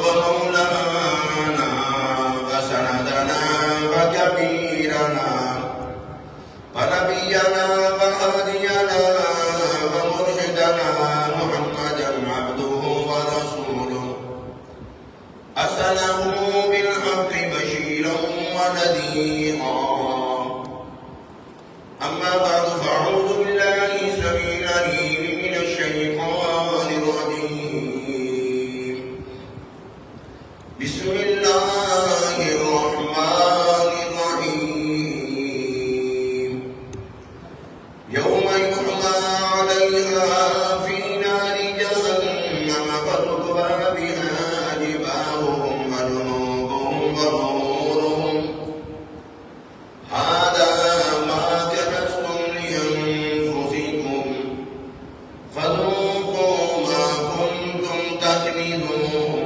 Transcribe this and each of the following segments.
ومولانا وسندنا وكبيرنا ونبينا وهادينا ومرشدنا محمدا عبده ورسوله أرسله بالحق بشيرا ونذيرا. أما بعد فأعوذ بالله السميع العليم من الشيطان الرجيم. بسم الله الرحمن الرحيم. يوم يحمى عليها في نار جهنم فتكوى بها جباههم وجنوبهم وظهورهم هذا ما كنزتم لأنفسكم فذوقوا ما كنتم تكنزون.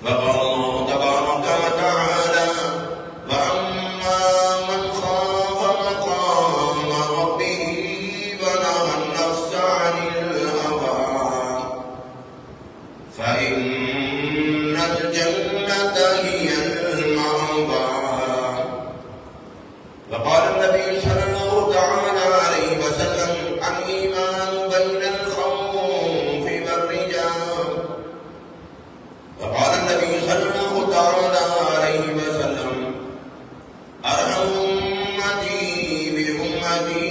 وقال الله تبارك وتعالى: وأما من خاف مقام ربه ونهى النفس عن الهوى فإن الجنة هي المأوى. وقال النبي صلى الله تعالى عليه وسلم: الإيمان بين الخوف والرجاء. وقال النبي صلى الله تعالى عليه وسلم: أرحم أمتي بأمتي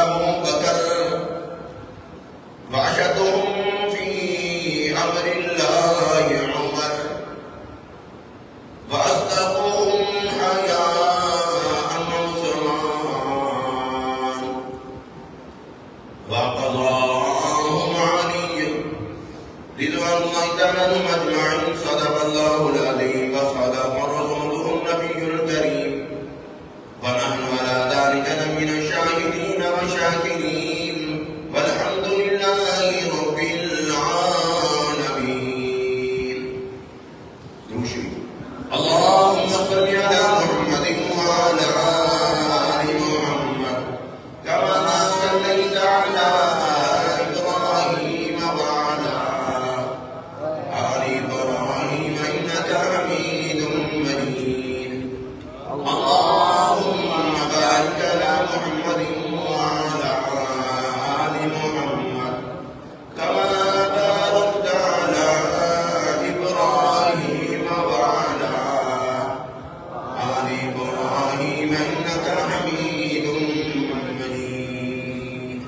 أبو بكر وأشدهم في أمر الله عمر وأصدقهم حياء عثمان وقضاهم علي رضوان الله تعالى عنهم أجمعين. صدق الله العظيم وصدق رسوله النبي الكريم ونحن على ذلك من الشاهدين والشاكرين والحمد لله رب العالمين. اللهم صل على محمد وعلى آل محمد كما صليت على إبراهيم وعلى آل إبراهيم إنك حميد مجيد. اللهم بارك على محمد وعلى آل محمد كما باركت على إبراهيم وعلى آل إبراهيم إنك حميد مجيد.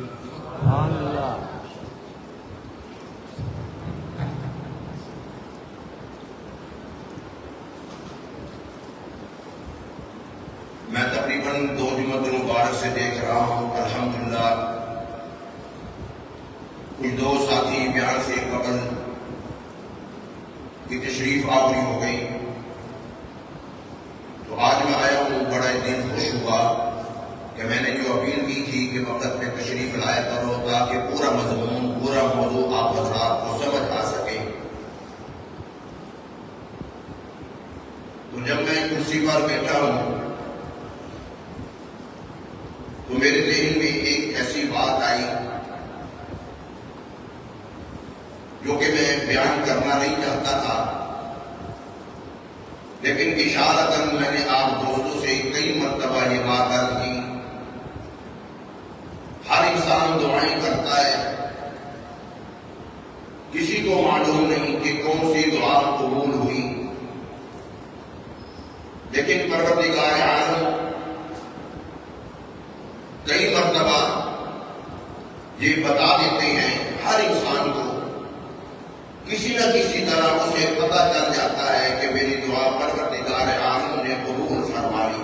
میں تقریباً 2 جمعہ مبارک سے دیکھ رہا ہوں الحمدللہ کچھ 2 ساتھی بیان سے قبل کی تشریف آوری ہو گئی، تو آج میں آیا ہوں، بڑا دل خوش ہوا کہ میں نے جو اپیل کی تھی کہ وقت میں تشریف لایا کرو تاکہ پورا مضمون پورا موضوع آپ حضرات کو سمجھ آ سکے. تو جب میں کرسی پر بیٹھا ہوں تو میرے ذہن میں ایک ایسی بات آئی جو کہ میں بیان کرنا نہیں چاہتا تھا، لیکن اشارتاً میں نے آپ دوستوں سے کئی مرتبہ یہ بات عرض کی. ہر انسان دعائیں کرتا ہے، کسی کو معلوم نہیں کہ کون سی دعا قبول ہوئی، لیکن پروردگار عالم کئی مرتبہ یہ بتا دیتے ہیں ہر انسان کو، کسی نہ کسی طرح اسے پتہ چل جاتا ہے کہ میری دعا پروردگار عالم نے قبول فرمائی.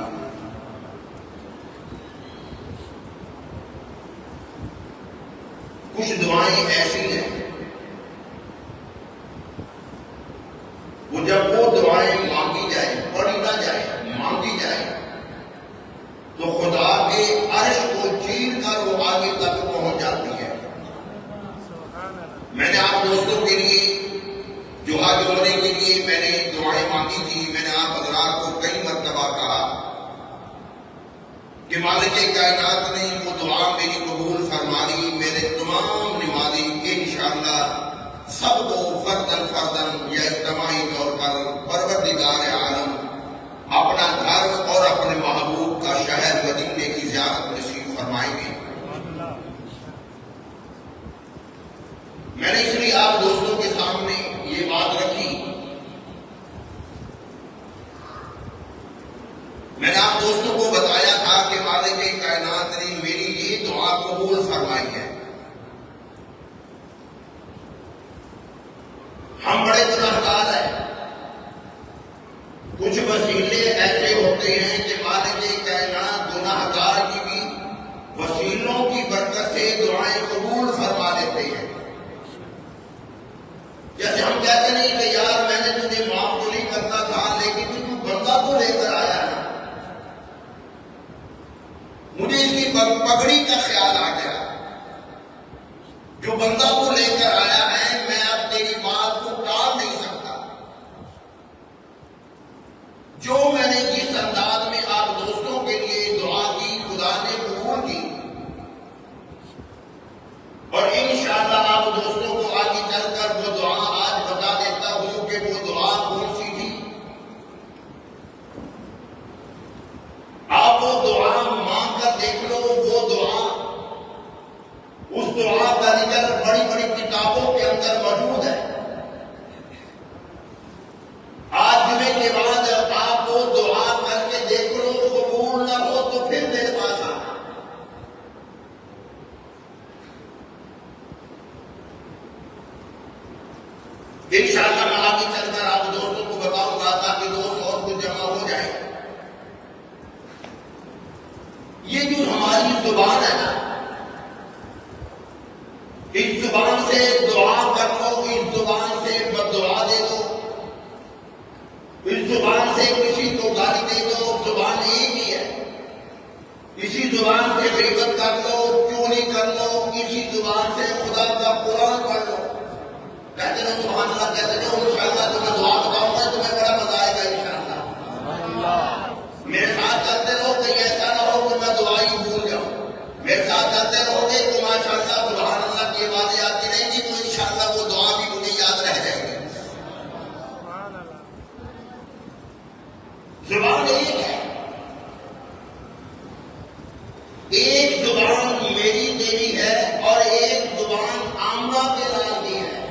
کچھ دعائیں ایسی ہیں وہ جب وہ دعائیں مانگی جائیں، پڑھی نہ جائیں، مانگی جائیں، تو خدا کے عرش کو چیر کر وہ آگے تک پہنچ جاتی ہے. میں نے آپ دوستوں کے لیے جو حج عمرے کے لیے میں نے دعائیں مانگی تھی، میں نے آپ حضرات کو کئی مرتبہ کہا کہ مالک کائنات نے وہ دعا میری قبول فرما لی. میرے تمام نمازی انشاءاللہ سب کو فردن فردن یا اجتماعی طور پر پروردگار عالم اپنا گھر اور اپنے محبوب کا شہر مدینے کی زیارت نصیب فرمائیں گے۔ میں نے اس لیے آپ دوستوں کے سامنے یہ بات رکھی، میں نے آپ دوستوں کو بتایا تھا کہ مالک کائنات نے میری یہ دعا قبول فرمائی ہے۔ ہم بڑے گنہگار ہیں، کچھ وسیلے ایسے ہوتے ہیں کہ مالک کائنات گنہگار کی بھی وسیلوں کی برکت سے دعائیں قبول فرما لیتے ہیں۔ جیسے ہم کہتے نہیں کہ یار میں نے تجھے معاف تو نہیں کرتا تھا، لیکن تو بندہ تو لے کر آیا نا، مجھے اس کی پگڑی کا خیال آ گیا، جو بندہ تو لے کر آیا ہے میں اب تیری بات کو ٹال نہیں سکتا۔ جو میں نے جس انداز میں آپ دوستوں کے لیے دعا کی، خدا نے قبول کی، اور انشاءاللہ آپ دوستوں کو آگے چل کر وہ دعا آج بتا دیتا ہوں کہ وہ دعا کون سی تھی۔ آپ وہ دعا مانگ کر دیکھ لو، وہ دعا، اس دعا کا ذکر بڑی بڑی کتابوں کے اندر موجود ہے۔ آج جمعے کے بعد آپ وہ دعا کر کے دیکھ لو، قبول نہ ہو تو پھر میرے پاس آنا۔ انشاءاللہ میں آگے چل کر آپ دوستوں کو بتاؤں گا تاکہ دوست اور کچھ جمع ہو جائے۔ یہ جو ہماری زبان ہے نا، اس زبان سے دعا کر لو، اس زبان سے بددعا دے دو، اس زبان سے کسی کو گالی دے دو، زبان ایک ہی ہے۔ اسی زبان سے غیبت کر لو، کیوں نہیں کر لو، اسی زبان سے خدا کا قرآن پڑھ لو۔ کہتے ہیں سبحان اللہ، کہتے ہیں انشاءاللہ تمہیں دعا بتاؤں گا، تمہیں بڑا مزہ آئے گا انشاءاللہ۔ میرے ساتھ چلتے رہو، کہیں ایسا نہ ہو کہ میں دعا ہی بھول جاؤں۔ میرے ساتھ چلتے رہو گے تو ماشاءاللہ سبحان اللہ کی باتیں آتی رہیں گی، تو انشاءاللہ وہ دعا بھی مجھے یاد رہ جائے گی۔ زبان ایک ہے، ایک زبان میری تیری ہے اور ایک زبان آمنہ کے لال کی ہے۔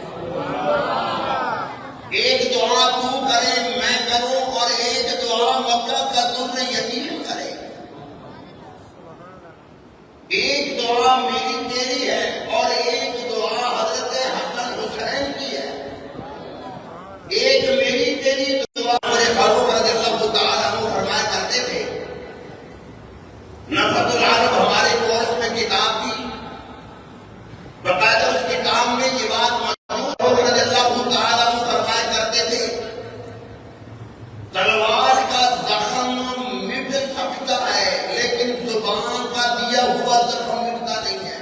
ایک دعا تو کرے میں کروں اور ایک دعا مکہ کا در یتیم کرے۔ ایک دعا میری تیری ہے اور ایک دعا حضرت حسن حسین کی ہے۔ ایک میری تیری دعا میرے فاروق رضی اللہ تعالیٰ عنہ فرمایا کرتے تھے، نفت العرب ہمارے کورس میں کتاب تھی، باقاعدہ اس کتاب میں یہ بات موجود رضی اللہ تعالیٰ عنہ فرمایا کرتے تھے، تلوار کا زخم مٹ سکتا ہے لیکن زبان کا دیا ہوا زخم مٹتا نہیں ہے۔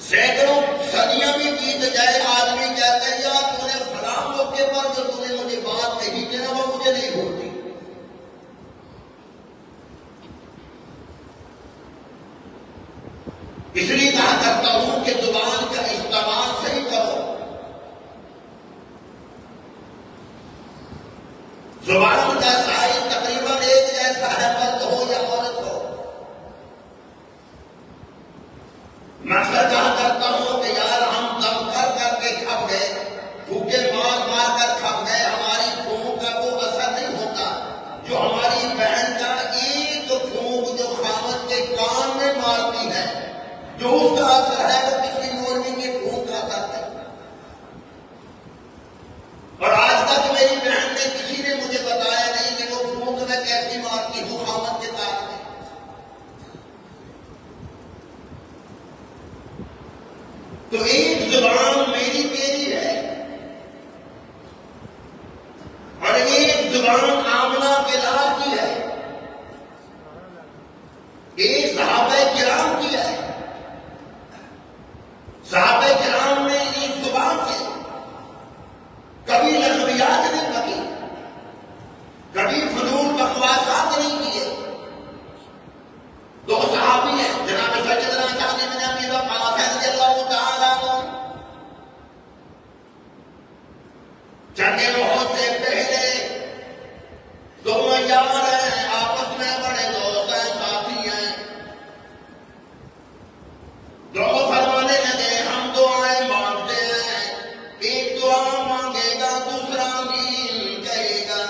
سینکڑوں صدیاں بھی بیت جائے، آدمی کہتا ہے یار تو نے فلاں موقع پر جو تو نے مجھے بات کہی تھی نا وہ مجھے نہیں بھولتی۔ اس لیے کہا کرتا ہوں کہ زبان کا استعمال صحیح کرو۔ زبان کا سائز تقریباً ایک جیسا ہے، مرد ہو یا عورت ہو۔ میں اکثر کہا کرتا ہوں کہ یار ہم دم کر کر کے کھپ گئے، بھوکے مار مار کر کھپ گئے، ہماری پھونک کا وہ اثر نہیں ہوتا جو ہماری بہن کا ایک پھونک جو خامد کے کان میں مارتی ہے، جو اس کا اثر ہے وہ کسی مولوی کے پھونک کا اثر ہے۔ اور آج تک میری بہن نے کسی نے مجھے بتایا نہیں کہ وہ پھونک میں کیسی مارتی ہوں خامد کے کان میں۔ تو ایک زبان میری تیری ہے اور ایک زبان آمنہ کے لال کی ہے، ایک صحابہ کرام کی ہے۔ صحابہ کرام نے اس زبان سے کبھی لغویات نہیں بکی، کبھی فضول بکواسات نہیں کیے۔ دو صحابی ہیں، جناب سیدنا سعد بن ابی وقاص رضی اللہ سگے بہت سے پہلے دونوں یار ہیں، آپس میں بڑے دوست ہیں، ساتھی ہیں، دونوں فرمانے لگے ہم دعائیں مانگتے ہیں، ایک دعا مانگے گا دوسرا آمین کہے گا۔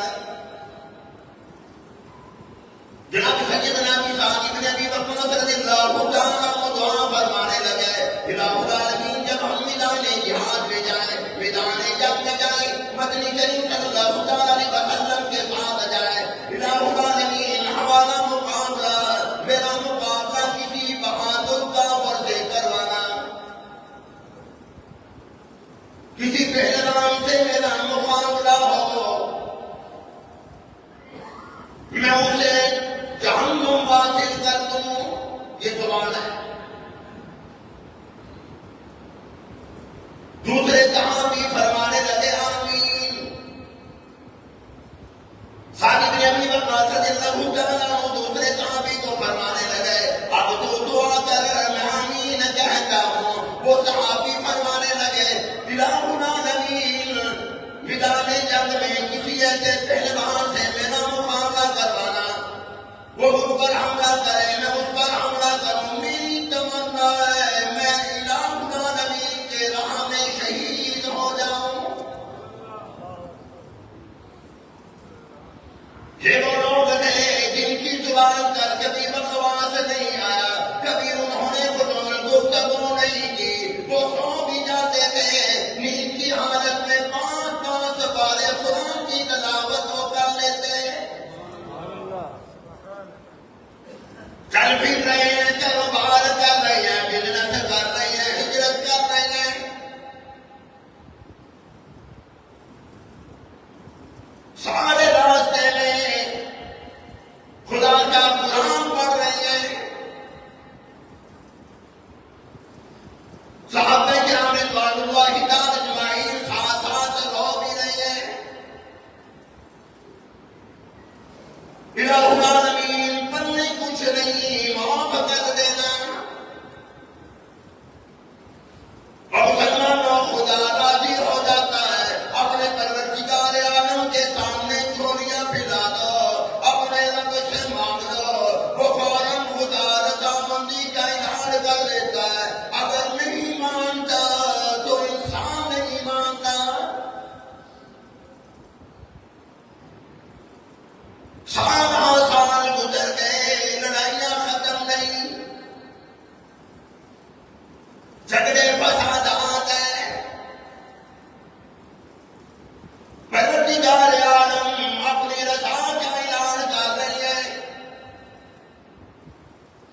جناب سیدنا سعد بن ابی وقاص رضی اللہ تعالیٰ عنہ دعا فرمانے لگے، الہ العالمین جب ہم میدان جہاد میں جائیں، میدان جنگ میں جائیں، مدنی کریم صلی اللہ تعالیٰ علیہ وسلم کے ساتھ جائیں، الہ العالمین ہمارا مقابلہ، میرا مقابلہ کسی بہادر کافر سے کروانا، کسی پہلوان سے میرا مقابلہ ہو، میں اسے جہنم واصل کر دوں۔ یہ سوال ہے۔ دوسرے صحابی فرمانے لگے آمین۔ سعد بن ابی وقاص رضی اللہ تعالیٰ عنہ دوسرے صحابی کو فرمانے لگے اب تو دعا کر، میں آمین کہتا ہوں۔ وہ صحابی فرمانے لگے الہ العالمین میدان جنگ میں کسی ایسے پہلوان سے میرا مقابلہ کروانا، وہ مجھ پر حملہ کرے، میں اس پر حملہ کروں، میری تمنا ہے میں الہ العالمین کے راہ میں شہید ہو جاؤں۔ یہ وہ لوگ تھے جن کی زبان پر کبھی بکواس نہیں آیا، کبھی انہوں نے فضول گفتگو نہیں کی، وہ سو بھی جاتے تھے، نیند کی حالت میں 5 پارے قرآن کی تلاوت وہ کر لیتے، چل پھر رہے ہیں، کاروبار کر رہے ہیں، بزنس کر رہے ہیں، ہجرت کر رہے ہیں، سارے راستے میں خدا کا قرآن پڑھ رہے ہیں۔ صحابہ کرام رضوان اللہ تعالیٰ اجمعین ساتھ ساتھ رو بھی رہے ہیں۔ الہ العالمین پلے کچھ نہیں، معاف کر دینا۔ اور مسلمانوں خدا راضی ہو جاتا ہے، اپنے پروردگار عالم کے سامنے چھولیاں پھیلا دو، اپنے رب سے مانگ دو، وہ فوراً خدا رضامندی کا اظہار کر دیتا ہے۔ اگر نہیں مانتا تو انسان نہیں مانتا۔ 7 سال گزر گئے، لڑائیاں ختم نہیں، جھگڑے فسادات ہیں، پروردگار عالم اپنی رضا کا اعلان کر رہی ہے،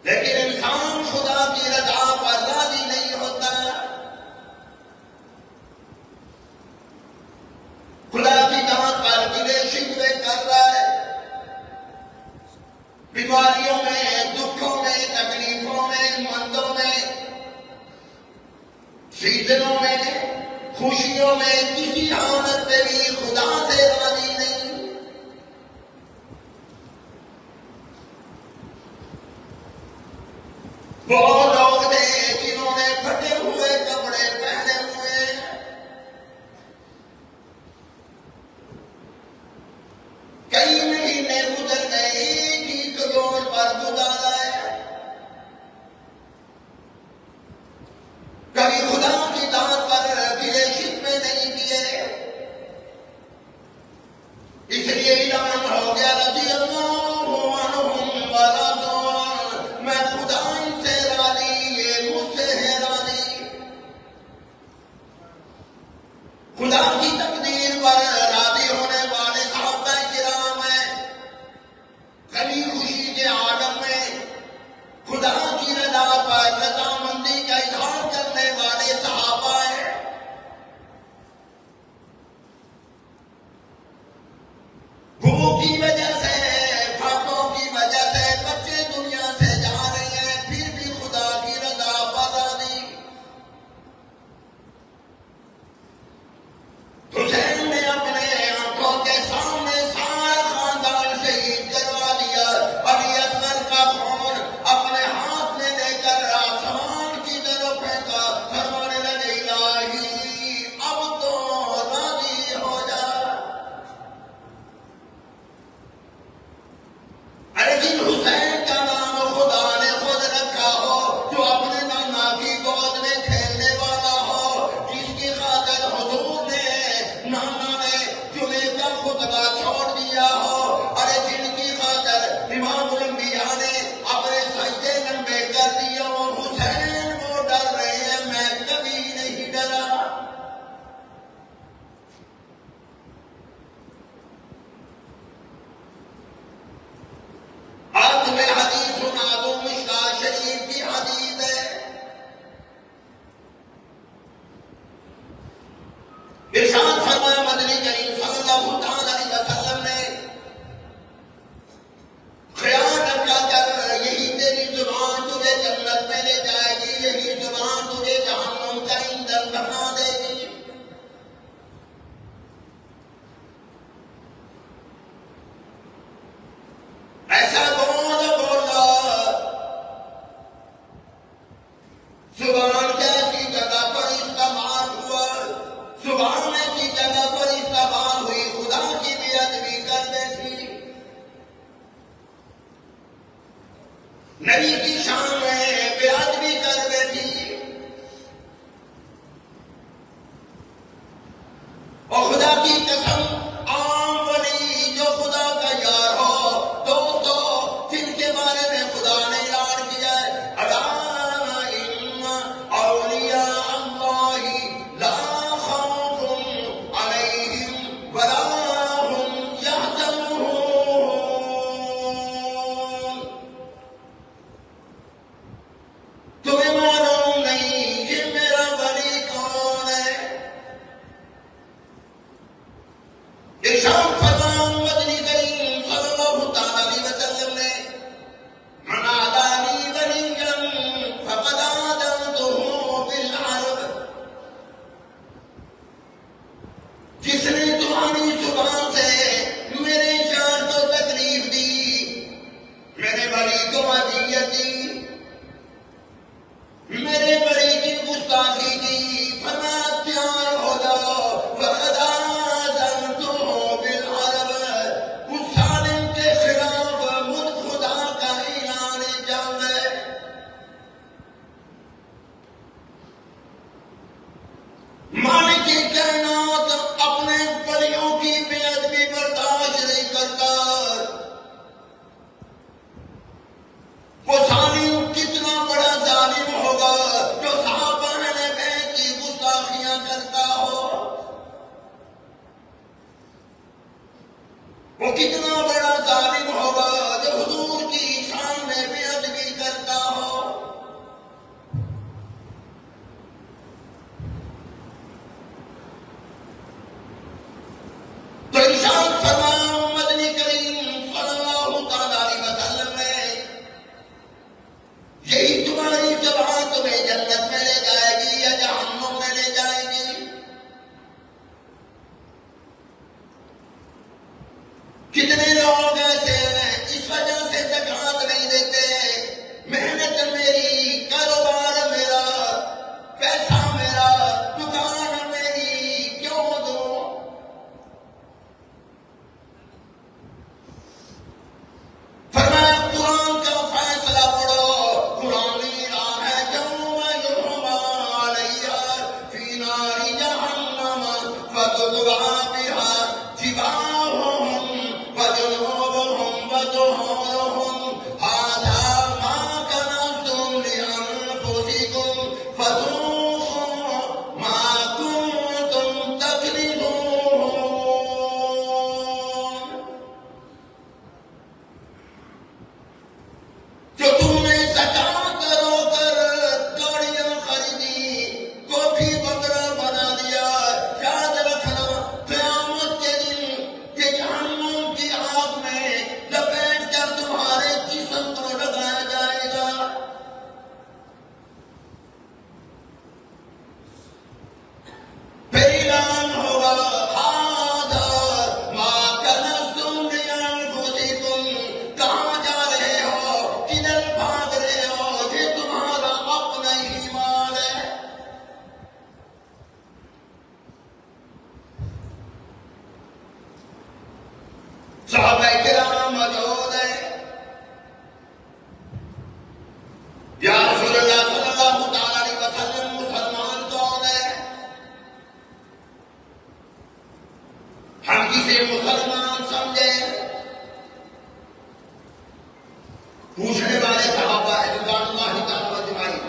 لیکن انسان خدا کی رضا پر راضی نہیں ہوتا، خدا کی دعوت پر گلے شکوے کر رہا ہے، بیماریوں میں، دکھوں میں، تکلیفوں میں، مندوں میں، سیزنوں میں، خوشیوں میں، کسی حالت میں بھی خدا سے راضی نہیں۔ وہ لوگ تھے جنہوں نے پھٹے ہوئے کپڑے پہنے ہوئے، کئی مہینے گزر گئے، ایک ہی کجور پر گزارا ہے، کبھی خدا کی دعوت پر گلے شکوے نہیں کیے، زبان کیسی جگہ پر استعمال ہوا، زبان ایسی جگہ پر استعمال ہوئی خدا کی بے ادبی کر بیٹھی، نبی کی شان میں بے ادبی کر بیٹھی، اور خدا کی قسم عام ولی جو خدا کا یار ہو، دوست ہو، جن کے بارے میں خدا نے اعلان کیا ہے الا ان اولیاء اللہ لا خوف علیہم ولا هم یحزنون، تمہیں معلوم نہیں کہ میرا ولی کون ہے؟ ارشاد فرمایا مدنی کریم صلی اللہ تعالی علیہ وسلم نے من عادانی ولیا فقد آذنتہ بالحرب، جس نے تمہاری زبان سے میرے جان کو تکلیف دی، میرے ولی کو اذیت دی، میرے ولی کی گستاخی کی، فرمایا تیار ہو جاؤ، فقد آذنتہ بالحرب، اس ظالم کے خلاف مجھ خدا کا اعلان جنگ ہے۔ مالک کائنات اپنے ولیوں کی بے ادبی برداشت نہیں کرتا، وہ ظالم کتنا بڑا ظالم ہوگا جو صحابہ اہل بیت کی گستاخیاں کرتا ہو، وہ کتنا بڑا ظالم ہوگا جو حضور کی شان میں بے ادبی کرتا ہو۔ تو ارشاد فرمایا مدنی کریم صلی اللہ تعالی علیہ وسلم نے یہی تمہاری زبان تمہیں جنت میں لے جائے گی یا جہنم میں لے جائے گی؟ کتنے لوگ ایسے ہیں اس وجہ سے زکات نہیں دیتے، محنت میری، کاروبار میرا، پیسہ میرا، دکان میری، کیوں دوں؟ فرمایا قرآن کا فیصلہ پڑھو، قرآن اعلان ہے یوم یحمى علیہا فی نار جہنم فتقوی بہا جباہہم وجنوبہم وظہورہم ھذا ما کنزتم لانفسکم فذوقوا ما کنتم تکذبون۔ جو تم نے زکات رو کر گاڑیاں خریدی، کوٹھی بنگلہ بنا دیا، یاد رکھنا قیامت کے دن یہ جہنم کی آگ میں لپیٹ کر تمہارے جسم کو لگایا جائے گا۔ پھر اعلان ہوگا ھذا ما کنزتم لانفسکم، کہاں جا رہے ہو، کدھر بھاگ رہے ہو، یہ تمہارا اپنا ہی مال ہے۔ صحابہ کرام موجود ہیں، یا رسول اللہ صلی اللہ تعالی علیہ وسلم مسلمان کون ہے؟ ہم کسے مسلمان سمجھے؟ پوچھنے والے صحابہ ہیں رضوان اللہ تعالی اجمعین،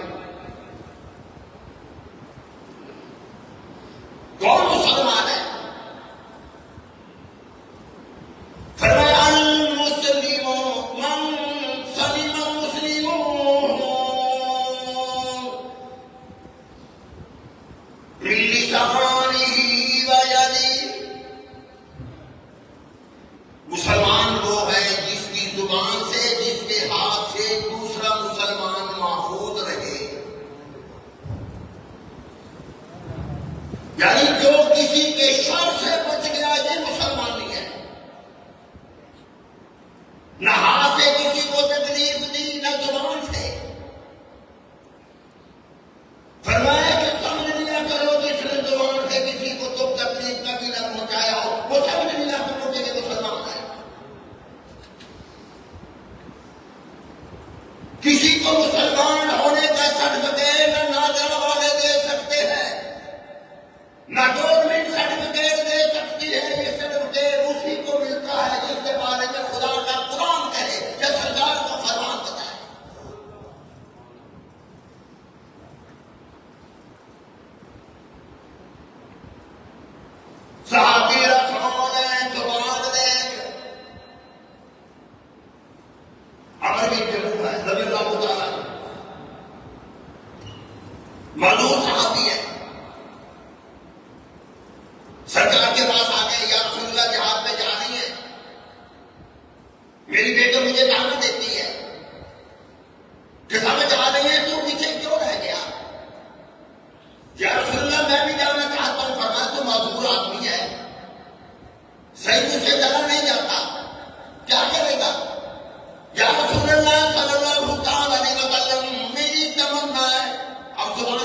کون مسلمان ہے؟ فرمایا المسلم من سلم المسلمون من لسانه ويده، مسلمان وہ ہے جس کی زبان سے، جس کے ہاتھ سے دوسرا مسلمان محفوظ رہے، یعنی جو کسی کے شر سے بچ گیا یہ مسلمان نہیں ہے، نہ ہاتھ سے کسی کو تکلیف دی نہ زبان سے،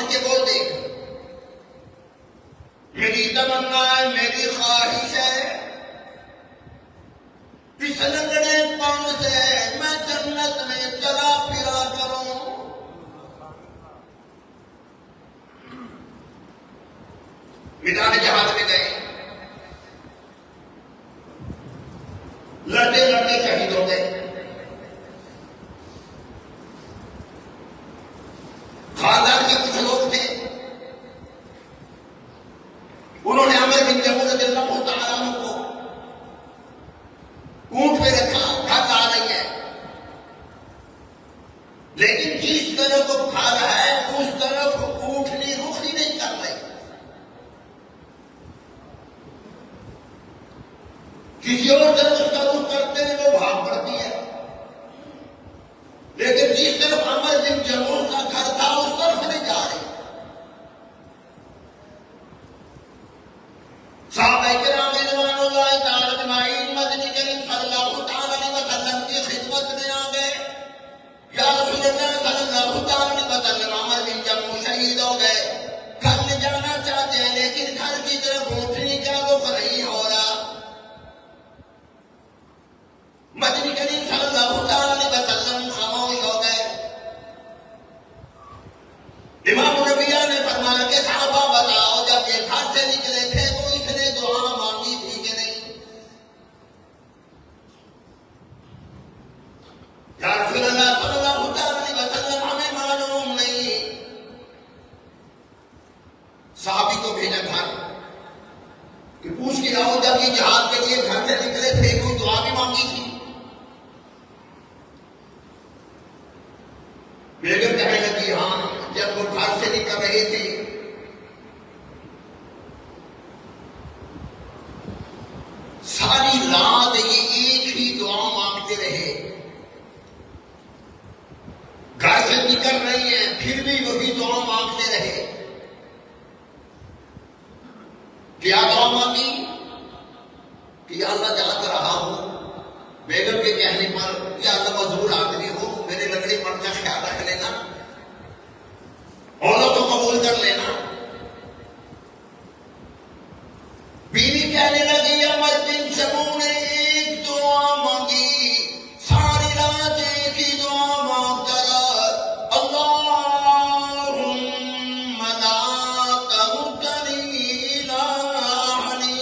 پڑھ کے بول دے میری تمنا ہے، میری خواہش ہے، پھسلنے پاؤں سے میں جنت میں چلا پھرا کروں۔ میدان جہاد میں گئے، لڑتے لڑتے شہید ہو گئے۔ خاندان کے کچھ لوگ تھے، انہوں نے عمر بن جموع رضی اللہ تعالیٰ عنہ کو اونٹ پہ رکھا، گھر آ رہی ہے، لیکن جس طرف گھر ہے اس طرف اونٹنی رخ ہی نہیں کر رہی۔ کسی اور طرف اس کا رخ کرتے ہیں وہ بھاگ پڑتی ہے، لیکن جس طرف عمر بن جموع کا گھر تھا اس طرف نہیں جا رہی۔ صحابہ کرام رضوان اللہ تعالی اجمعین مدنی کریم صلی اللہ تعالی علیہ وسلم کی خدمت میں آ گئے۔ یا رسول اللہ صلی اللہ تعالی علیہ وسلم، عمر بن جموع شہید ہو گئے، گھر میں جانا چاہتے ہیں لیکن گھر کی طرف اونٹنی کا رخ نہیں ہو رہا۔ مدنی کریم صلی اللہ تعالی علیہ وسلم خاموش ہو گئے۔ امام نبیہ نے فرمایا کہ صحابہ بتاؤ جب یہ گھر سے نکلے تھے تو اس نے دعا مانگی تھی کہ نہیں؟ یا رسول اللہ صلی اللہ تعالی علیہ وسلم ہمیں معلوم نہیں۔ صحابی کو بھیجا گھر کہ پوچھ کے لاؤ جب یہ جہاد کے لیے گھر سے نکلے تھے کوئی دعا بھی مانگی تھی؟ بیگم کہنے لگی ہاں، جب وہ گھر سے نکل رہے تھے ساری رات یہ ایک ہی دعا مانگتے رہے۔ گھر سے نکل رہی ہیں پھر بھی وہی دعا مانگتے رہے۔ کیا دعا مانگی کہ یا اللہ جا کر رہا ہوں، بیگم کے کہنے پر یا اللہ مزدور آدمی ہو، میرے لکڑی پڑ کا خیال رکھ لینا، اولاد کو قبول کر لینا۔ بیوی کہنے لگی عمر بن جموع نے ایک دعا مانگی، ساری رات ایک ہی دعا مانگتا رہا، اللہم لا تردنی الی اہلی۔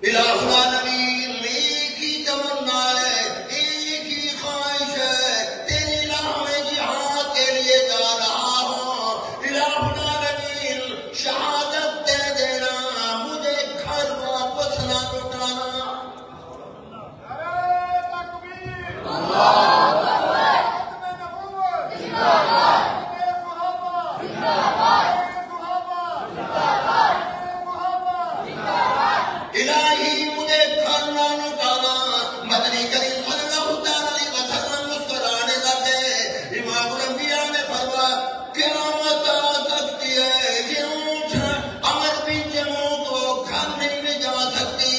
الہ العالمین، ایک ہی تمنا ہے، ایک ہی خواہش ہے، تیری راہ میں جہاد کے لیے جا رہا ہوں، الہ العالمین شہادت دے دینا، مجھے گھر واپس نہ لوٹانا۔ الہی مجھے گھر نہ لوٹانا۔ مدنی کریم صلی اللہ تعالی علیہ وسلم مسکرانے لگے۔ امام الانبیاء نے فرمایا قیامت آ سکتی ہے، یہ اونٹ عمر بن جموع کو گھر نہیں لے جا سکتی۔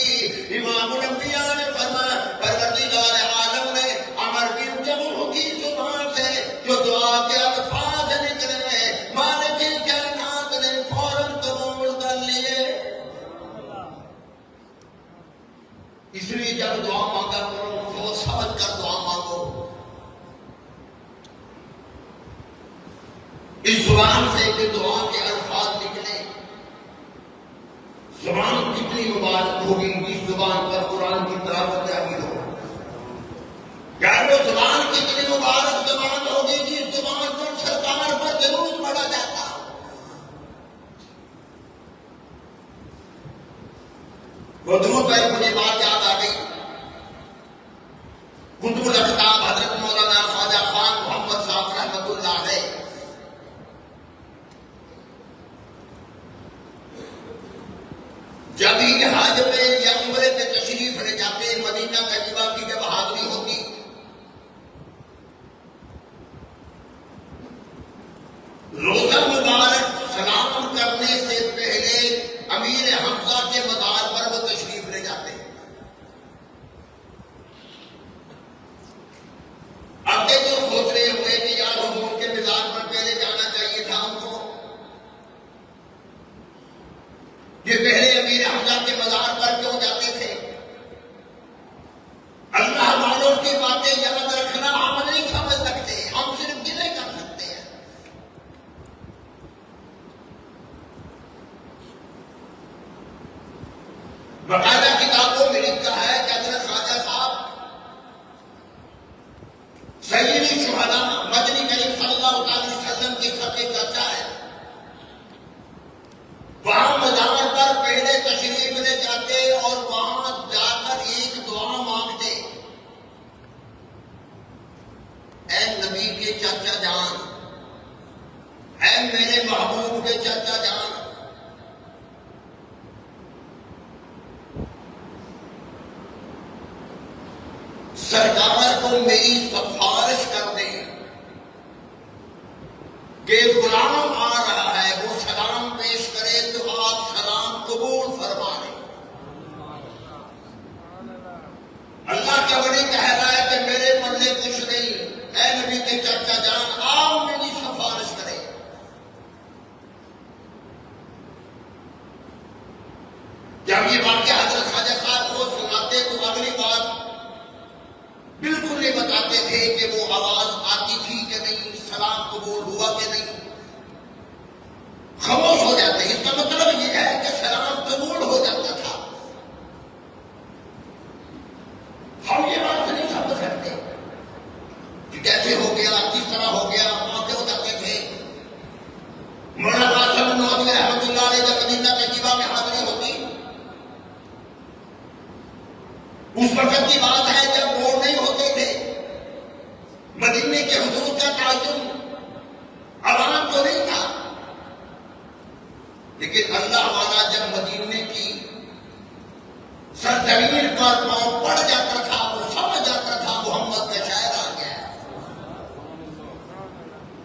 امام الانبیاء نے فرمایا پروردگار عالم نے عمر بن جموع کی زبان سے جو دعا کے الفاظ نکلے مالک کائنات نے فوراً قبول کر لیے۔ اس لیے جب دعا مانگا کرو سوچ سمجھ کر دعا مانگو۔ اس زبان سے کہ دعا کے الفاظ نکلے، زبان کتنی مبارک ہوگی جس زبان پر قرآن کی تلاوت جاری ہو۔ یار وہ زبان کتنی مبارک زبان ہوگی جس زبان پر سرکار پر درود پڑا جاتا۔ وہ درود پر مجھے بات یاد آ گئی، قطب الاقطاب حضرت مولانا خواجہ خان محمد صاحب رحمۃ اللہ علیہ جب ہی حج پہ یا عمرے پہ تشریف لے جاتے، مدینہ طیبہ کی جب حاضری ہوتی، روزہ مبارک سلام کرنے سے پہلے امیر حمزہ کے مزار پر وہ تشریف لے جاتے۔ اب مدنی کریم صلی اللہ علیہ وسلم کی سب چرچا ہے، وہاں مزار پر پہلے تشریف لے جاتے اور وہاں جا کر ایک دعا مانگتے، اے نبی کے چچا جان، اے میرے محبوب کے چچا جان، سرکار کو میری سفارش کر دیں کہ غلام آ رہا ہے، وہ سلام پیش کرے تو آپ سلام قبول فرما لیں۔ اللہ کا ولی کہہ رہا ہے کہ میرے پلے کچھ نہیں، اے نبی کے چچا جان آپ میری سفارش کریں۔ جب یہ واقعہ حضرت خواجہ صاحب کو سناتے تو اگلی بات بالکل نہیں بتاتے تھے کہ وہ آواز آتی تھی کہ نہیں، سلام قبول ہوا کہ نہیں، خاموش ہو جاتے۔ اس کا مطلب یہ ہے کہ سلام قبول ہو جاتا تھا۔ ہم یہ بات نہیں سمجھ سکتے کہ کیسے ہو گیا، کس طرح ہو گیا، موقع ہو جاتے تھے۔ مولانا قاسم نانوتوی رحمۃ اللہ علیہ جب مدینہ طیبہ میں حاضری ہوتی، اس وقت کی بات ہے جب بورڈ نہیں ہوتے تھے، مدینے کے حدود کا تعین عوام کو نہیں تھا، لیکن اللہ والا جب مدینے کی سرزمین پر پاؤں پڑ جاتا تھا، وہ سمجھ جاتا تھا محمد کا شاعر آ گیا ہے۔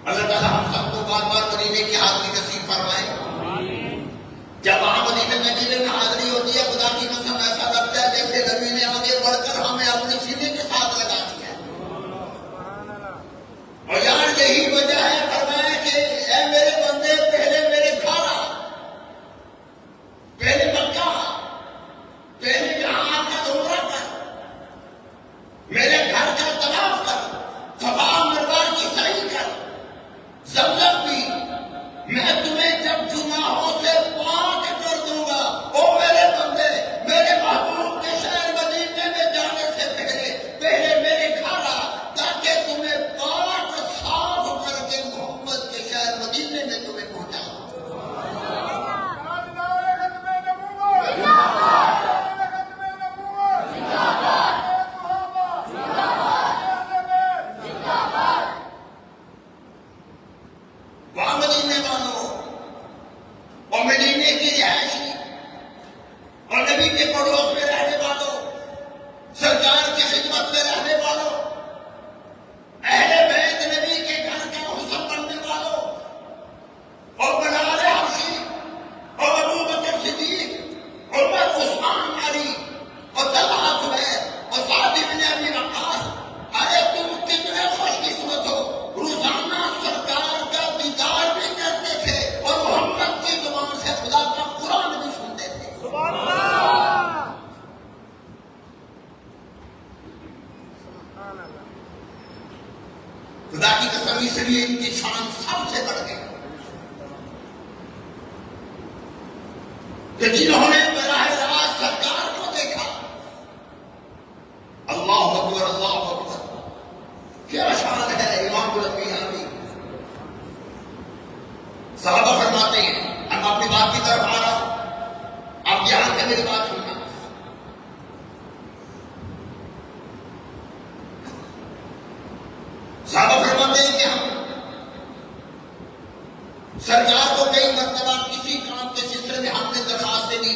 اللہ تعالیٰ ہم سب کو بار بار مدینے کی حاضری نصیب فرمائے۔ جب وہاں مدینے میں حاضری ہوتی ہے، خدا کی قسم ایسا لگتا ہے جیسے نبی نے آگے بڑھ کر ہمیں اپنے سینے کے ساتھ لگا دیا ہے۔ اور یار یہی وجہ ہے فرمایا کہ اے میرے بندے، پہلے میرے گھر آ، پہلے مکہ، پہلے یہاں کا عمرہ کر، میرے گھر کا طواف کر، صفا مروہ کی سعی کر، زمزم پی، میں تمہیں جب گناہوں سے پاک کر دوں گا۔ او میرے بندے، میرے محبوب کے شہر مدینے میں جانے سے پہلے میرے گھر آ، تاکہ تمہیں پاک صاف کر کے محمد کے شہر مدینے میں تمہیں پہنچاؤں۔ وہاں مدینے والوں اور مدینے کی رہائشی اور نبی کے پڑوس میں رہنے والوں، سرکار کی خدمت میں رہنے والوں، اہل بیت نبی کے گھر کا حسن بننے والوں، اور بلال حبشی اور ابو بکر صدیق، عمر، عثمان، علی اور طلحہ، زبیر اور سعد بن ابی وقاص، ارے تم کتنے خوش قسمت ہو، روزانہ سرکار کا دیدار بھی کرتے تھے اور محمد کی زبان سے خدا کا قرآن بھی سنتے تھے۔ سبحان اللہ! خدا کی قسم، اس لیے ان کی شان سب سے بڑھ گئی کہ جنہوں نے براہ راست سرکار کو دیکھا، اللہ اکبر، اللہ اکبر، کیا شان ہے امام الانبیاء کی۔ صحابہ فرماتے ہیں، اب اپنی بات کی طرف آ رہا ہوں، آپ یہاں سے میری بات سننا۔ صحابہ فرماتے ہیں کہ ہم سرکار کو کئی مرتبہ کسی کام کے سلسلے میں ہم نے درخواستیں دی،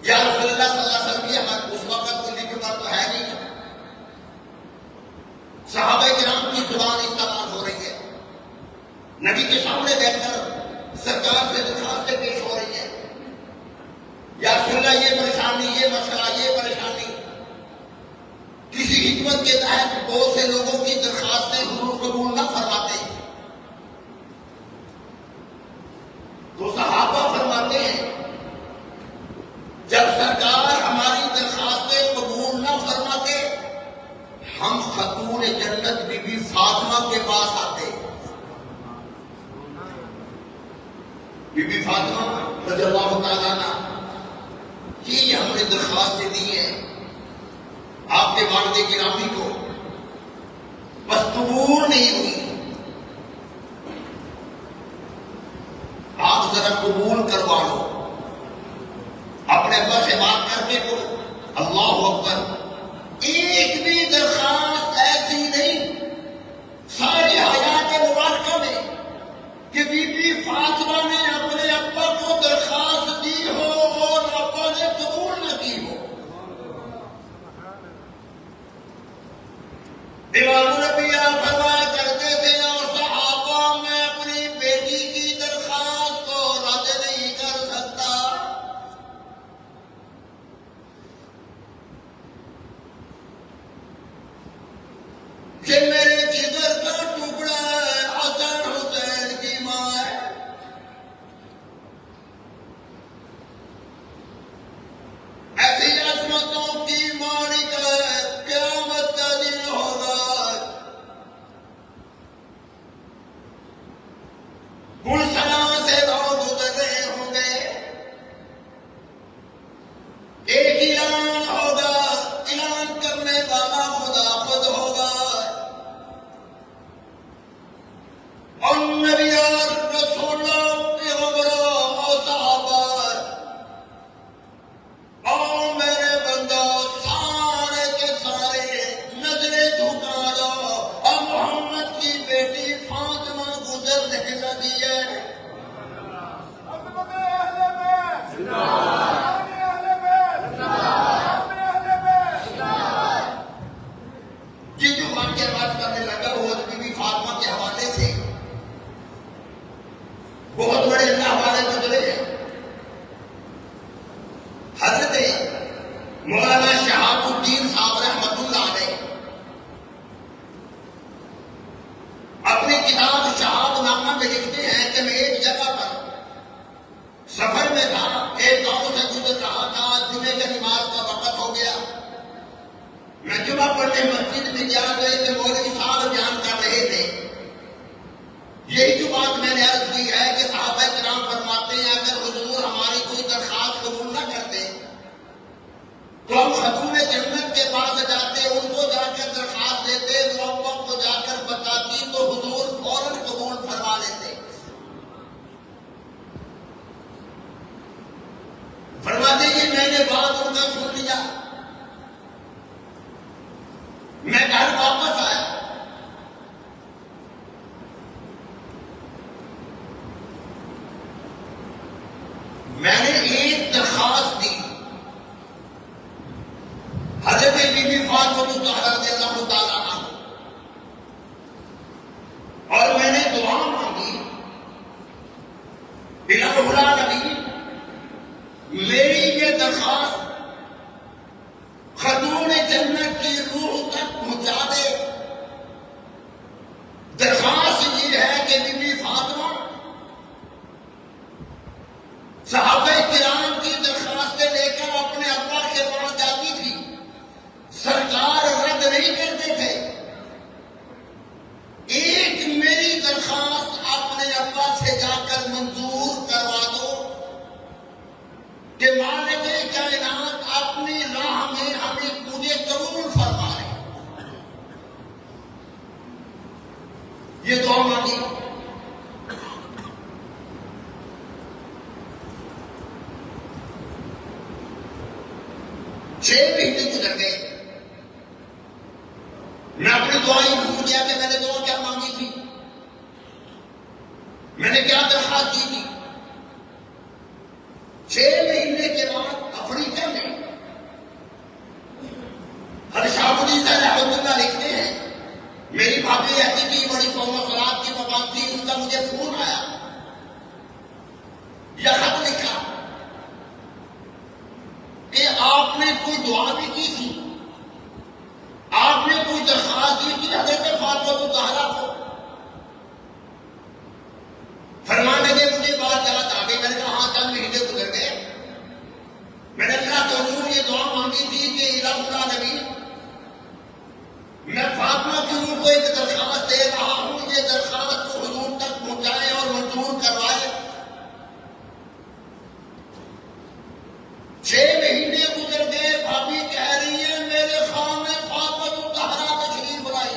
یا رسول اللہ صلی اللہ علیہ وسلم، یہ ہمیں اس وقت کو لکھنا تو ہے نہیں، صحابہ کرام کی زبان استعمال ہو رہی ہے، نبی کے سامنے بیٹھ کر سرکار سے درخواستیں پیش ہو رہی ہیں، یا رسول اللہ یہ پریشانی، یہ مسئلہ، یہ پریشانی۔ کسی حکمت کے تحت بہت سے لوگوں کی درخواستیں حضور قبول نہ فرماتے، تو صحابہ فرماتے ہیں جب سرکار ہماری درخواستیں قبول نہ فرماتے، ہم خاتون جنت بی بی فاطمہ کے پاس آتے۔ بی بی فاطمہ رضی اللہ تعالیٰ عنہ، یہ ہم نے درخواستیں دی ہیں آپ کے والد گرامی کو، بس قبول نہیں ہوئی. آپ ذرا قبول کروا لو، اپنے ابا سے بات کر کے کرو. اللہ اکبر. ایک بھی درخواست ایسی نہیں ساری حیات مبارکہ میں کہ بی بی فاطمہ نے اپنے ابا کو درخواست دی ہو اور ابا نے قبول نہ کی ہو. امام الانبیاء فرمایا کرتے تھے اور صحابہ میں اپنی بیٹی کی درخواست کو رد نہیں کر سکتا. کہ میرے جگر کا ٹکڑا ہے، حسن حسین کی ماں ہے. ایسی عصمتوں کی مالک ہے، قیامت کا دن ہوگا. گلشنوں سے لوگ گزر رہے ہوں گے، ایک اعلان ہوگا، اعلان کرنے والا خدا خود ہوگا. اور نبی اور رسول پیغمبروں اور صحابہ اور میرے بندوں سارے کے سارے نظریں جھکا دو اور محمد کی بیٹی فاطمہ گزرنے لگی ہے. یہ جو واقعہ بات کرنے لگا وہ بی بی فاطمہ کے حوالے سے بہت بڑے اللہ والے گزرے ہیں. حضرت مولانا شہاب الدین صاحب رحمت اللہ علیہ اپنی کتاب شہاب نامہ میں لکھتے ہیں کہ میں ایک جگہ پر سفر میں تھا، ایک گاؤں سے گزر رہا تھا. جمعے کی نماز کا وقت ہو گیا. میں جمعہ پڑھنے مسجد میں گیا تو ایک مولوی صاحب بیان کر رہے تھے. یہی جو بات میں نے عرض کی ہے کہ صحابہ کرام فرماتے ہیں اگر حضور ہماری کوئی درخواست قبول نہ کرتے تو ہم خاتون جنت کے پاس جاتے، ان کو جا کر درخواست دیتے، وہ ابا کو جا کر بتاتی تو حضور فوراً قبول فرما لیتے. فرماتے کہ میں نے بات ان کا سن لیا. میں گھر واپس آیا. میں نے ایک درخواست دی حضرت بی بی فاطمہ رضی اللہ تعالیٰ عنہ، اور میں نے دعا مانگی الہ العالمین میری یہ درخواست خاتون جنت کی روح تک پہنچا دے. درخواست یہ ہے کہ بی بی فاطمہ صحابہ کرام کی درخواستیں لے کر اپنے ابا کے پاس جاتی تھی، سرکار رد نہیں کرتے تھے. ایک میری درخواست اپنے ابا سے جا کر منظور کروا دو کہ مالک کائنات اپنی راہ میں ہمیں مجھے قبول فرمائے. یہ دعا مانگی. 6 مہینے گزر گئے. میں اپنی دعائیں بھول گیا کہ میں نے دعا کیا مانگی تھی، میں نے کیا درخواست دی تھی. 6 مہینے کے بعد افریقہ میں حضرت شہاب الدین صاحب رحمۃ اللہ لکھتے ہیں میری بھابھی رہتی تھی، بڑی صوم و صلات کی پابند تھی. اس کا مجھے فون آیا یا خط لکھا کہ آپ نے کوئی دعا بھی کی تھی، آپ نے کوئی درخواست دی تھی حضرت فاطمہ الزہرا کو. فرمانے لگے مجھے بات یاد آ گئی. میں نے کہا ہاں چند مہینے گزر گئے. میں نے اللہ کے حضور یہ دعا مانگی تھی کہ الہ العالمین میں فاطمہ کی روح کو ایک درخواست دے رہا ہوں، یہ درخواست کو حضور تک پہنچائے اور منظور کروائے. 6 مہینے گزر گئے. بھابھی کہہ رہی ہے میرے خانے فاطمہ الزہرا تشریف لائی.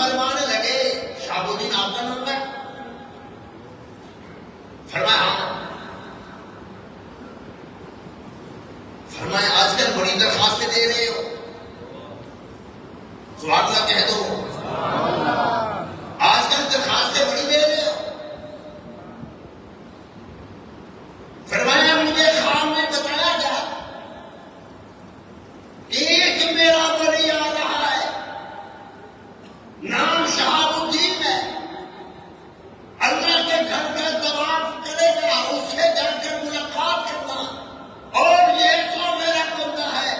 فرمانے لگے شہاب الدین آپ کا نام ہے؟ فرمایا ہاں۔ فرمایا آج کل بڑی درخواستیں دے رہے ہو، سبحان اللہ کہہ دو، آج کل درخواستیں بڑی دے رہے ہو۔ فرمایا مجھے خواب میں بتایا گیا ایک میرا ولی آ رہا ہے، نام شہاب الدین ہے، اللہ کے گھر کا طواف کرے گا، اس سے جا کر ملاقات کرنا، اور یہ سو میرا بندہ ہے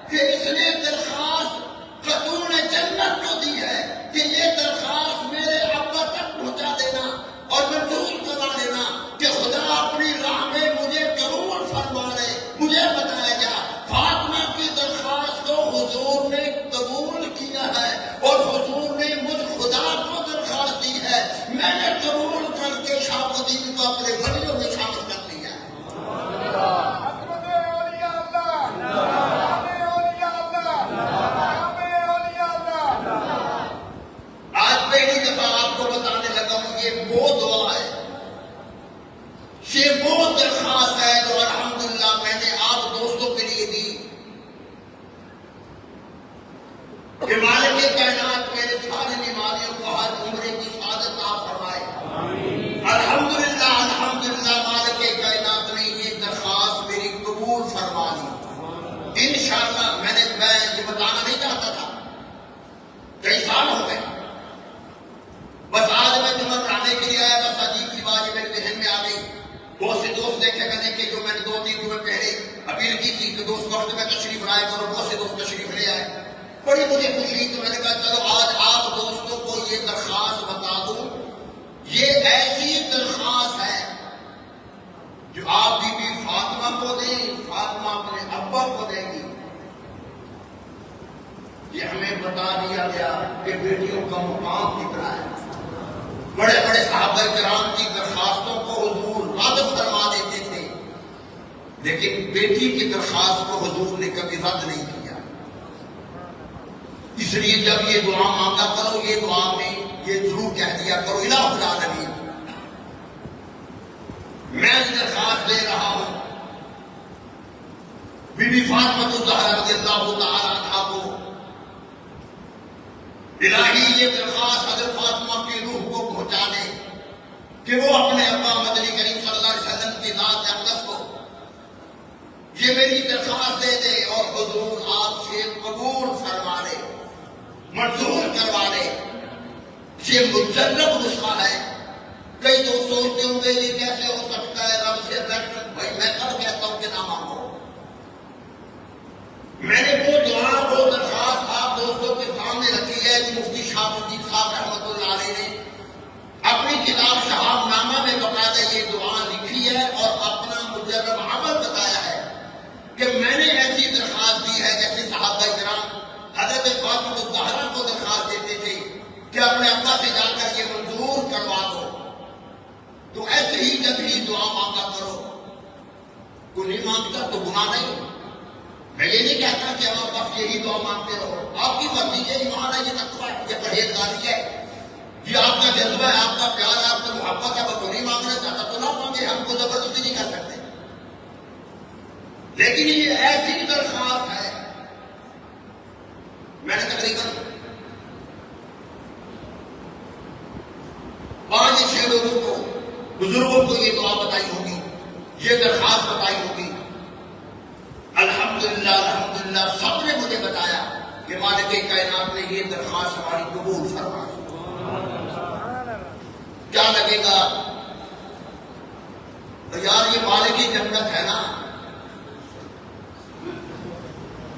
کہ اس نے درخواست خاتون جنت کو دی ہے کہ یہ درخواست میرے ابا تک پہنچا دینا اور منظور کروا دینا کہ خدا اپنی راہ میں مجھے قبول فرما لے۔ مجھے بتایا گیا فاطمہ کی درخواست کو حضور نے قبول کیا ہے، اور حضور نے مجھ خدا کو درخواست دی ہے، میں نے قبول کر کے شہاب الدین کو اپنے ولیوں میں شامل کر لیا۔ آج پہلی دفعہ آپ کو بتانے لگا ہوں یہ وہ دعا ہے، یہ وہ درخواست ہے جو الحمدللہ میں نے آپ دوستوں کے لیے دی کہ مالک کائنات میرے سارے نمازیوں کو ہر عمرے کی سعادت عطا فرمائے۔ الحمدللہ الحمدللہ مالک کائنات نے یہ درخواست میری قبول فرما لی۔ انشاءاللہ میں یہ بتانا نہیں چاہتا تھا، کئی سال ہو گئے، بس آج میں جمعہ پڑھانے کے لیے آیا، بس عجیب سی بات میرے ذہن میں آ گئی۔ بہت سے دوست دیکھے میں نے کہ جو میں نے 2-3 جمعے پہلے اپیل کی تھی کہ دوست وقت میں تشریف لائے کرو، بہت سے دوست تشریف لے آئے، بڑی مجھے خوشی، تو میں نے کہا چلو آج آپ دوستوں کو یہ درخواست بتا دوں۔ یہ ایسی درخواست ہے جو آپ بی بی فاطمہ کو دیں، فاطمہ اپنے ابا کو دیں گی۔ یہ ہمیں بتا دیا گیا کہ بیٹیوں کا مقام کتنا ہے۔ بڑے بڑے صحابہ کرام کی درخواستوں کو حضور رد فرما دیتے تھے، لیکن بیٹی کی درخواست کو حضور نے کبھی رد نہیں کیا۔ اس لیے جب یہ دعا مانگا کرو، یہ دعا میں یہ ضرور کہہ دیا کرو الہ العالمین میں درخواست دے رہا ہوں بی بی فاطمہ الزہرا رضی اللہ تعالی عنہا کو، الہی یہ درخواست حضرت فاطمہ کی روح کو پہنچا دے کہ وہ اپنے ابا مدنی کریم صلی اللہ علیہ وسلم کی ذات اقدس کو یہ میری درخواست دے دے، اور حضور آپ سے قبول فرما لے، منظور کروا لے۔ یہ مجرب نسخہ ہے۔ کئی دوست سوچتے ہوں گے یہ کیسے ہو سکتا ہے، رب سے ڈائریکٹ، بھائی میں کب کہتا ہوں کہ نہ مانگو۔ میں نے وہ دعا وہ درخواست آپ دوستوں کے سامنے رکھی ہے کہ مفتی شہاب الدین صاحب رحمۃ اللہ علیہ نے اپنی کتاب شہاب نامہ میں باقاعدہ یہ دعا لکھی ہے اور اپنا مجرب عمل بتایا ہے کہ میں نے ایسی درخواست دی ہے جیسے صحابہ کرام حضرت فاطمہ الزہرا کو درخواست دیتے تھے کہ اپنے ابا سے جا کر یہ منظور کروا دو۔ تو ایسے ہی جب ہی دعا مانگا کرو، کوئی نہیں مانگتا تو گناہ نہیں۔ میں یہ نہیں کہتا کہ آپ بس یہی دعا مانگتے رہو، آپ کی مرضی ہے، ایمان ہے، یہ تقویٰ ہے، یہ پرہیزگاری ہے، یہ آپ کا جذبہ ہے، آپ کا پیار ہے، آپ کا محبت ہے، وہ تو نہیں مانگنا چاہتا تو نہ مانگے، ہم کو زبردستی نہیں کر سکتے۔ لیکن یہ ایسی درخواست ہے، میں نے تقریباً 5-6 لوگوں کو، بزرگوں کو یہ دعا بتائی ہوگی، یہ درخواست بتائی ہوگی۔ الحمدللہ الحمدللہ سب نے مجھے بتایا کہ مالک کائنات نے یہ درخواست ہماری قبول فرمائی۔ کیا لگے گا یار، یہ مالک کی جنت ہے نا،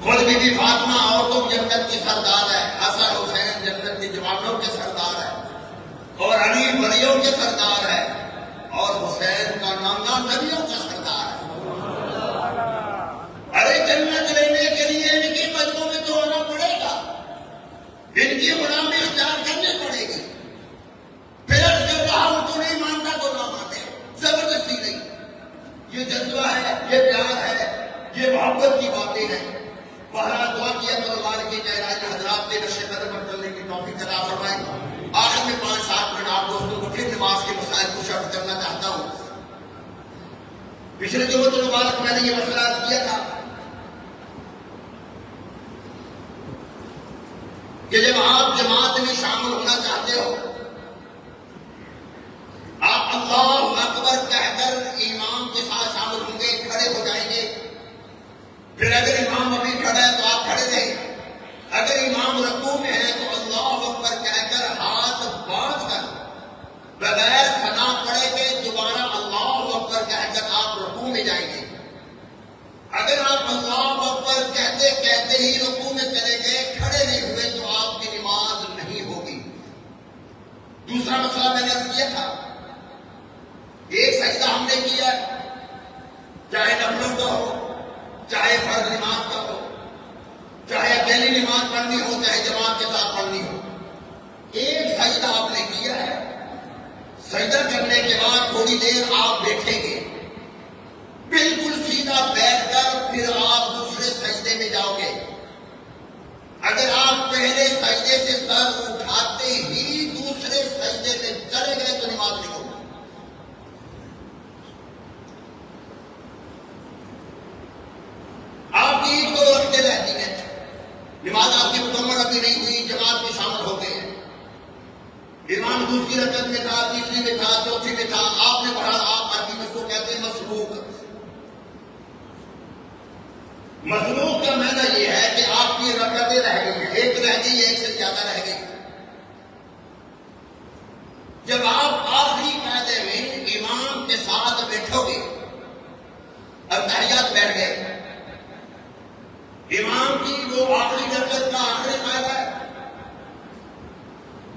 خود بی بی فاطمہ عورتوں جنت کی سردار ہے، حسن حسین جنت کے جوانوں کے سردار ہے، اور علی ولیوں کے سردار ہے، اور حسین کا نانا نبیوں کا سردار ہے۔ ارے جنت لینے کے لیے ان کی قدموں میں تو آنا پڑے گا، ان کی غلامی اختیار کرنی پڑے گی۔ پھر جب رہا ہوں تو نہیں مانتا تو نہ مانے، زبردستی نہیں۔ یہ جذبہ ہے، یہ پیار ہے، یہ محبت کی باتیں ہیں۔ بہرحال دعا کیا کرو مالک کائنات حضرات نے نشے قدم پر چلنے کی توفیق عطا فرمائے۔ پھر نماز کے مسائل کو شرح کرنا چاہتا ہوں۔ پچھلے جو مبارک میں نے یہ مسئلہ عرض کیا تھا کہ جب آپ جماعت میں شامل ہونا چاہتے ہو، آپ اللہ اکبر کہہ کر امام کے ساتھ شامل ہوں گے، کھڑے ہو جائیں گے۔ پھر اگر امام ابھی کھڑا ہے تو آپ کھڑے رہیں، اگر امام رکوع میں ہے تو اللہ اکبر کہہ کر ہاتھ باندھ کر بغیر ثنا پڑے کے دوبارہ اللہ اکبر کہہ کر آپ رکوع میں جائیں گے۔ اگر آپ اللہ اکبر کہتے کہتے ہی رکوع میں چلے گئے، کھڑے نہیں ہوئے، تو آپ کی نماز نہیں ہوگی۔ دوسرا مسئلہ میں نے عرض کیا تھا، ایک سجدہ ہم نے کیا، چاہے نفلوں کا ہو، چاہے فرض نماز کا ہو، چاہے اکیلی نماز پڑھنی ہو، چاہے جماعت کے ساتھ پڑھنی ہو، ایک سجدہ آپ نے کیا ہے۔ سجدہ کرنے کے بعد تھوڑی دیر آپ بیٹھیں گے، بالکل سیدھا بیٹھ کر پھر آپ دوسرے سجدے میں جاؤ گے۔ اگر آپ پہلے سجدے سے سر اٹھاتے ہی دوسرے سجدے میں چلے گئے تو نماز نہیں ہوگی۔ آپ کی ایک دو رکعتیں رہتی ہیں، نماز آپ کی مکمل ابھی نہیں ہوئی، جماعت میں شامل ہو گئے ہیں، امام دوسری رکعت میں تھا، تیسری میں تھا، چوتھی میں تھا، آپ نے پڑھا، آپ عربی میں اس کو کہتے ہیں مسبوق۔ مسبوق کا معنی یہ ہے کہ آپ کی رکعتیں رہ گئی ہیں، ایک رہ گئی، ایک سے زیادہ رہ گئی۔ جب آپ آخری قاعدے میں امام کے ساتھ بیٹھو گے، اب تحیات بیٹھ گئے، امام کی وہ آخری رکعت کا آخری قاعدہ ہے،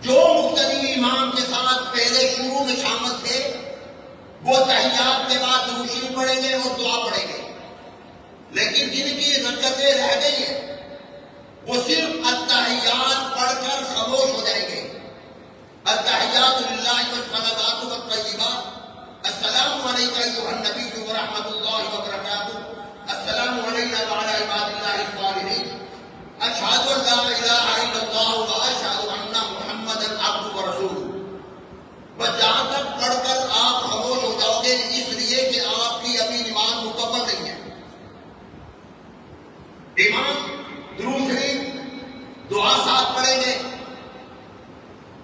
جو مقتدی امام کے ساتھ پہلے شروع میں شامل تھے وہ تحیات کے بعد درود شریف پڑھیں گے اور دعا پڑھیں گے، لیکن جن کی رکعتیں رہ گئی ہیں وہ صرف التحیات پڑھ کر خاموش ہو جائیں گے۔ التحیات للہ والصلوات والطیبات، السلام علیک ایھا النبی ورحمۃ اللہ وبرکاتہ، السلام علینا وعلی عباد اللہ الصالحین، اشہد ان لا الہ الا اللہ واشہد ان محمدا عبدہ ورسولہ۔ بس جہاں تک پڑھ کر آپ خاموش ہو جاؤ گے، اس لیے کہ آپ کی ابھی نماز مکمل نہیں ہے۔ امام درود شریف دعا ساتھ پڑھیں گے،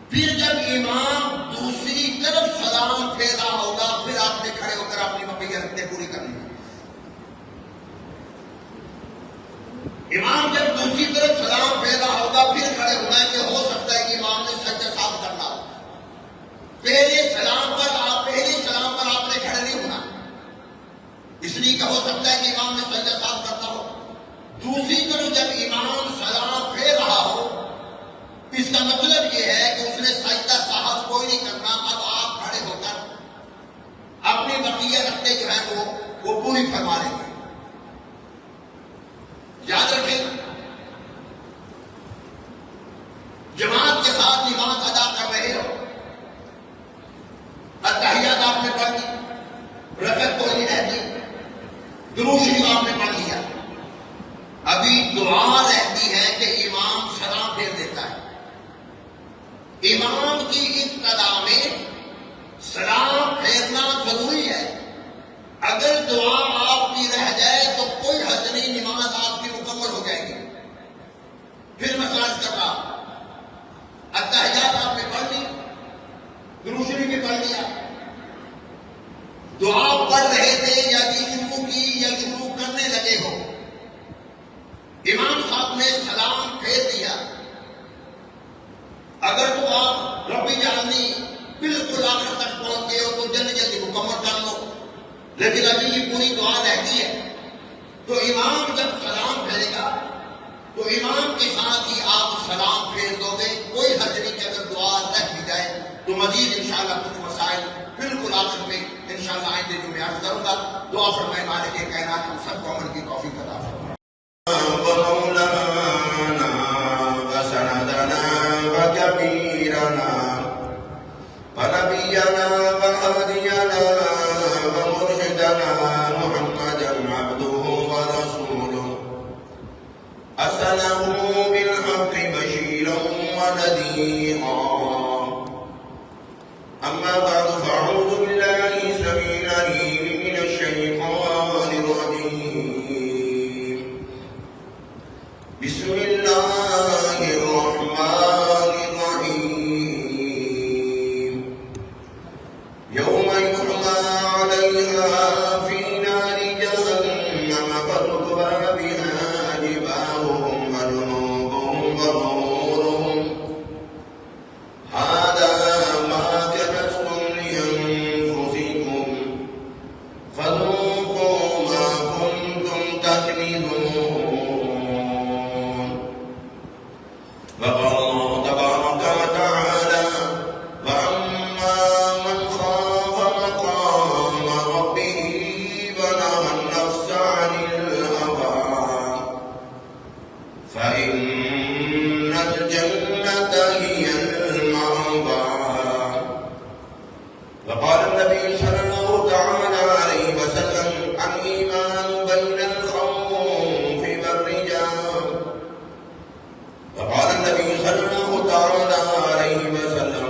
پھر جب امام دوسری طرف سلام پھیر رہا ہوگا پھر آپ نے کھڑے ہو کر اپنی بقیہ رکعتیں پوری کرنی ہے۔ امام جب دوسری طرف سلام پھیر رہا ہوگا پھر کھڑے ہونا ہے، کہ ہو سکتا ہے کہ امام نے سجدہ صاف کرنا ہو۔ پہلے سلام پر آپ نے کھڑے نہیں ہونا، اس لیے کہ ہو سکتا ہے کہ امام نے سجدہ صاف کرنا ہو۔ دوسری طرف جب امام سلام پھیر رہا ہو، اس کا مطلب یہ ہے کہ اس نے سجدہ صاحب کوئی نہیں کرنا، اب آپ کھڑے ہو کر اپنی بقیہ رکعتیں جو ہیں وہ پوری فرما لیں گے۔ یاد رکھیں، جماعت کے ساتھ نماز ادا کر رہے ہو، التحیات آپ نے پڑھ لی، رکعت کوئی نہیں رہتی، درود شریف آپ نے پڑھ لیا، ابھی دعا رہتی ہے کہ امام سلام پھیر دیتا ہے۔ امام کی ابتدا میں سلام پھیرنا ضروری ہے، اگر دعا آپ کی رہ جائے تو کوئی حرج نہیں، نماز آپ کی مکمل ہو جائے گی۔ پھر میں سوال کر رہا، التحیات آپ نے پڑھ لی، درود شریف بھی پڑھ لیا، دعا پڑھ رہے تھے یا بھی شروع کی یا شروع کرنے لگے ہو، امام صاحب نے سلام پھیر دیا، اگر تو آپ رب اجعلنی بالکل آخر تک پہنچ گئے ہو تو جلدی جلدی مکمل کر لو، لیکن ابھی یہ پوری دعا رہتی ہے تو امام جب سلام پھیرے گا تو امام کے ساتھ ہی آپ سلام پھیر دو گے، کوئی حرج نہیں کہ اگر دعا رہ بھی جائے تو مزید انشاءاللہ کچھ مسائل بالکل آخر میں انشاءاللہ آئندے جو میں عرض کروں گا۔ دعا فرمائے مالک کائنات ہم سب کو عمل کی توفیق عطا فرمائے۔ ومولانا وسندنا وكبيرنا ونبينا وهادينا ومرشدنا محمدا عبده ورسوله، أرسله بالحق بشيرا ونذيرا، أما بعد فأعوذ بالله السميع العليم من الشيطان الرجيم بسم الله الرحمن الرحيم يوم يحمى عليها في نار جهنم فتكوى بها جباههم وجنوبهم وظهورهم هذا ما كنزتم لأنفسكم فذوقوا ما كنتم تكنزون. وقال الله تبارك وتعالى وأما من خاف مقام ربه ونهى النفس عن الهوى فإن الجنة هي المأوى. وقال النبي صلى الله تعالى عليه وسلم الإيمان بين الخوف والرجاء. وقال النبي صلى الله تعالى عليه وسلم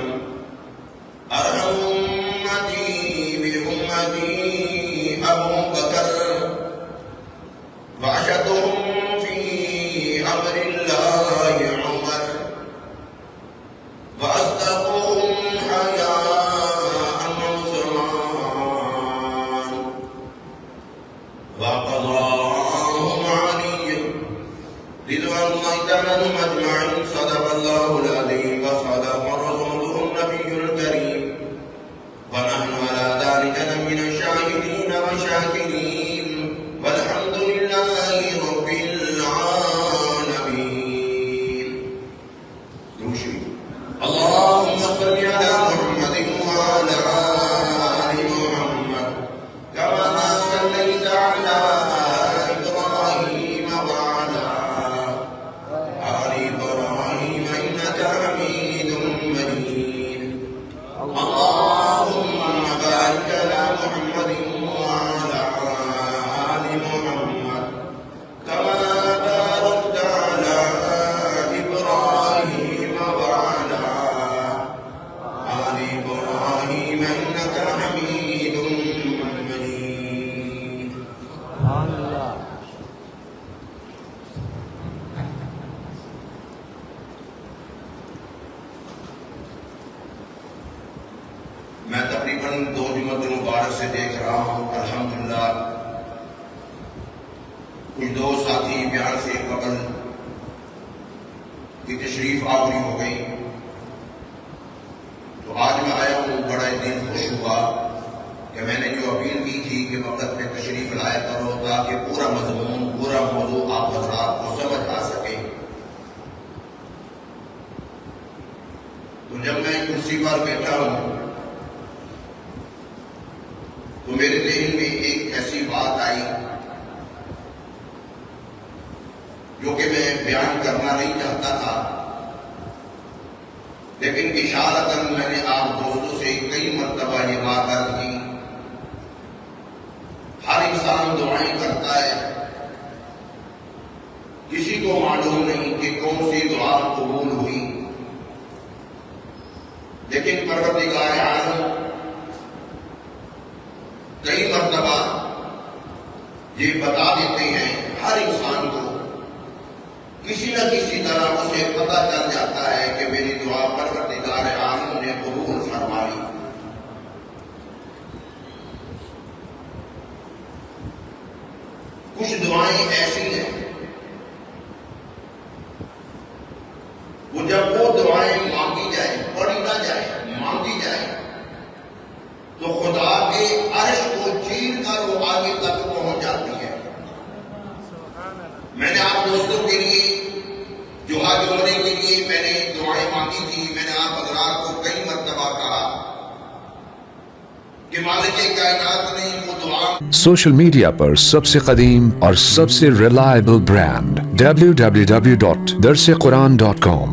أرحم أمتي بأمتي أبو بكر وأشدهم في أمر الله عمر وأصدقهم حياء عثمان وقضاهم علي رضوان الله تعالى عنهم أجمعين. صدق الله العظيم وصدق رسوله النبي الكريم ونحن على ذلك من الشاهدين والشاكرين والحمد لله رب العالمين. دوشي اللهم صل على محمد وعلى آل محمد كما صليت على إبراهيم وعلى آل إبراهيم إنك حميد مجيد. اللهم بارك على محمد وعلى آل محمد كما باركت على إبراهيم وعلى آل إبراهيم إنك حميد مجيد. میں تقریباً 2 جمعہ مبارک سے دیکھ رہا ہوں الحمدللہ کچھ 2 ساتھی بیان سے قبل کی تشریف آوری ہو گئی، تو آج میں آیا ہوں، بڑا دل خوش ہوا کہ میں نے جو اپیل کی تھی کہ وقت پہ تشریف لایا کرو تاکہ پورا مضمون پورا موضوع آپ حضرات کو سمجھ آ سکے. تو جب میں کرسی پر بیٹھا ہوں تو میرے ذہن میں ایک ایسی بات آئی جو کہ میں بیان کرنا نہیں چاہتا تھا، لیکن اشارتاً میں نے آپ دوستوں سے کئی مرتبہ یہ بات عرض کی. ہر انسان دعائیں کرتا ہے، کسی کو معلوم نہیں کہ کون سی دعا قبول ہوئی، لیکن پروردگار عالم کئی مرتبہ یہ بتا دیتے ہیں ہر انسان کو، کسی نہ کسی طرح اسے پتہ چل جاتا ہے کہ میری دعا پروردگار عالم نے قبول فرما لی. کچھ دعائیں ایسی ہیں وہ جب وہ دعائیں مانگی جائیں، پڑھی نہ جائیں، مانگی جائیں، تو خدا کے عرش کو چیر کر وہ آگے تک پہنچ جاتی ہے. میں نے آپ دوستوں کے لیے جو حج عمرے کے لیے میں نے دعائیں مانگی تھی، میں نے آپ حضرات کو کئی مرتبہ کہا کہ مالک کائنات نے وہ دعا سوشل میڈیا پر سب سے قدیم اور سب سے ریلائبل برانڈ www.darsequran.com